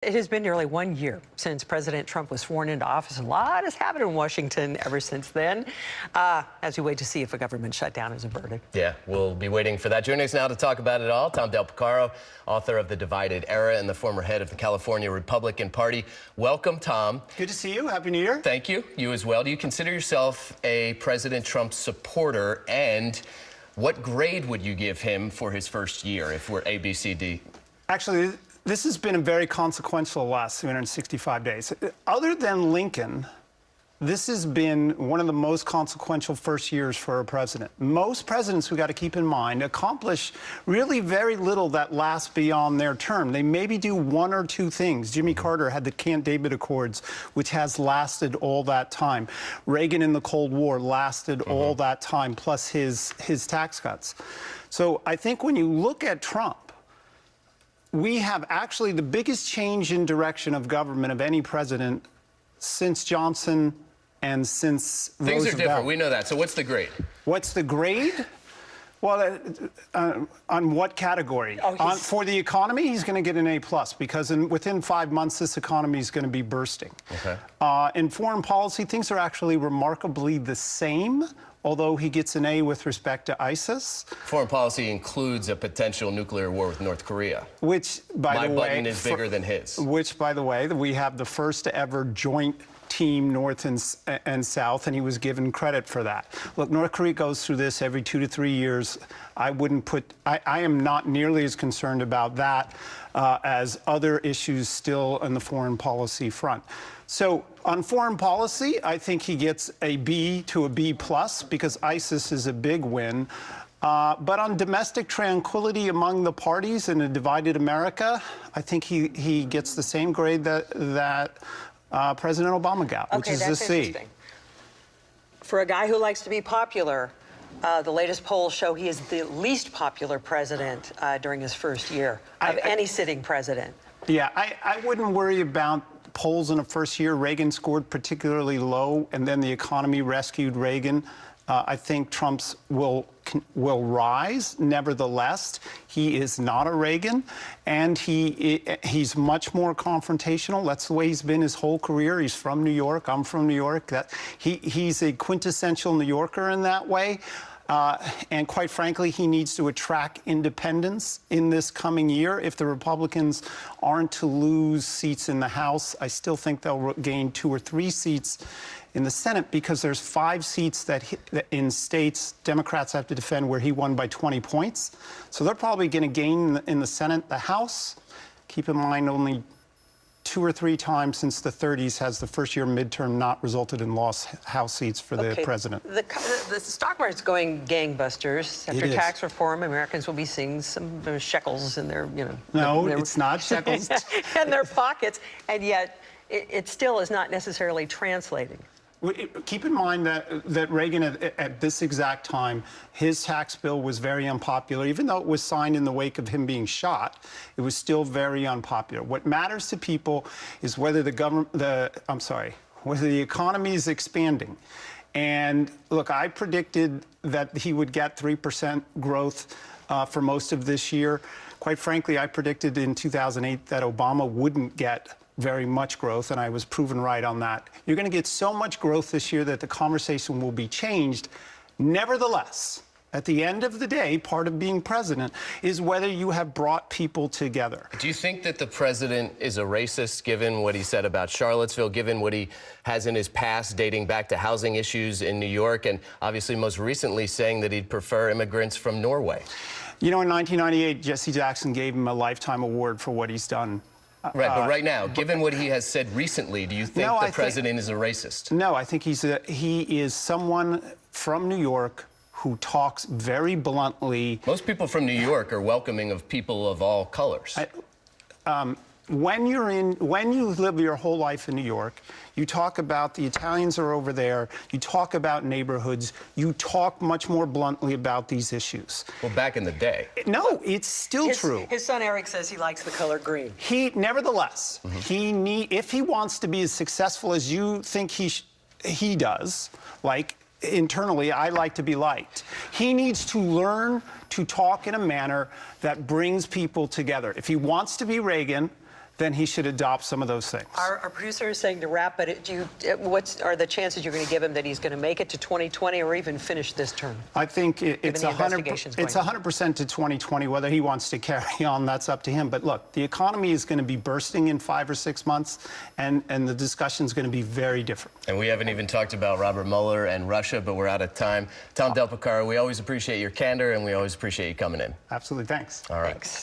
It has been nearly 1 year since President Trump was sworn into office. A lot has happened in Washington ever since then, as we wait to see if a government shutdown is averted. Yeah, we'll be waiting for that. Joining us now to talk about it all, Tom Del Beccaro, author of The Divided Era and the former head of the California Republican Party. Welcome, Tom. Good to see you. Happy New Year. Thank you. You as well. Do you consider yourself a President Trump supporter? And what grade would you give him for his first year if we're A, B, C, D? Actually, this has been a very consequential last 365 days. Other than Lincoln, this has been one of the most consequential first years for a president. Most presidents, we got to keep in mind, accomplish really very little that lasts beyond their term. They maybe do one or two things. Jimmy Carter had the Camp David Accords, which has lasted all that time. Reagan in the Cold War lasted all that time, plus his tax cuts. So I think when you look at Trump, we have actually the biggest change in direction of government of any president since Johnson and since Roosevelt. Things are different. We know that. So what's the grade? What's the grade? Well, on what category? For the economy, he's going to get an A+, because within 5 months, this economy is going to be bursting. Okay. In foreign policy, things are actually remarkably the same, although he gets an A with respect to ISIS. Foreign policy includes a potential nuclear war with North Korea. Which, by the way... My button is bigger than his. Which, by the way, we have the first ever joint team, North and South, and he was given credit for that. Look, North Korea goes through this every 2 to 3 years. I am not nearly as concerned about that as other issues still on the foreign policy front. So on foreign policy, I think he gets a B to a B+, because ISIS is a big win. But on domestic tranquility among the parties in a divided America, I think he gets the same grade that President Obama got, which is a C. For a guy who likes to be popular, the latest polls show he is the least popular president during his first year of any sitting president. Yeah, I wouldn't worry about polls in the first year. Reagan scored particularly low, and then the economy rescued Reagan. I think Trump's will rise. Nevertheless, he is not a Reagan, and he's much more confrontational. That's the way he's been his whole career. He's from New York. I'm from New York. He's a quintessential New Yorker in that way. And quite frankly, he needs to attract independents in this coming year. If the Republicans aren't to lose seats in the House, I still think they'll gain 2 or 3 seats in the Senate, because there's 5 seats that in states Democrats have to defend where he won by 20 points. So they're probably going to gain in the Senate. The House, keep in mind, only 2 or 3 times since the 30s has the first year midterm not resulted in lost House seats for the president. The stock market's going gangbusters. After tax reform, Americans will be seeing some shekels in their, No, it's not shekels. in their pockets, and yet it still is not necessarily translating. Keep in mind that Reagan, at this exact time, his tax bill was very unpopular. Even though it was signed in the wake of him being shot, it was still very unpopular. What matters to people is whether whether the economy is expanding. And look, I predicted that he would get 3% growth for most of this year. Quite frankly, I predicted in 2008 that Obama wouldn't get very much growth, and I was proven right on that. You're going to get so much growth this year that the conversation will be changed. Nevertheless, at the end of the day, part of being president is whether you have brought people together. Do you think that the president is a racist, given what he said about Charlottesville, given what he has in his past dating back to housing issues in New York, and obviously most recently saying that he'd prefer immigrants from Norway? You know, in 1998, Jesse Jackson gave him a Lifetime Award for what he's done. Right, but right now, given what he has said recently, do you think the president is a racist? No, I think he is someone from New York who talks very bluntly. Most people from New York are welcoming of people of all colors. When you live your whole life in New York, you talk about the Italians are over there, you talk about neighborhoods, you talk much more bluntly about these issues. Well, back in the day. No, it's still true. His son Eric says he likes the color green. Nevertheless, if he wants to be as successful as you think he does, like internally, I like to be liked. He needs to learn to talk in a manner that brings people together. If he wants to be Reagan, then he should adopt some of those things. Our producer is saying to wrap, but what are the chances you're going to give him that he's going to make it to 2020 or even finish this term? I think it's 100% to 2020. Whether he wants to carry on, that's up to him. But look, the economy is going to be bursting in 5 or 6 months, and the discussion is going to be very different. And we haven't even talked about Robert Mueller and Russia, but we're out of time. Tom Del Beccaro, we always appreciate your candor, and we always appreciate you coming in. Absolutely. Thanks. All right. Thanks.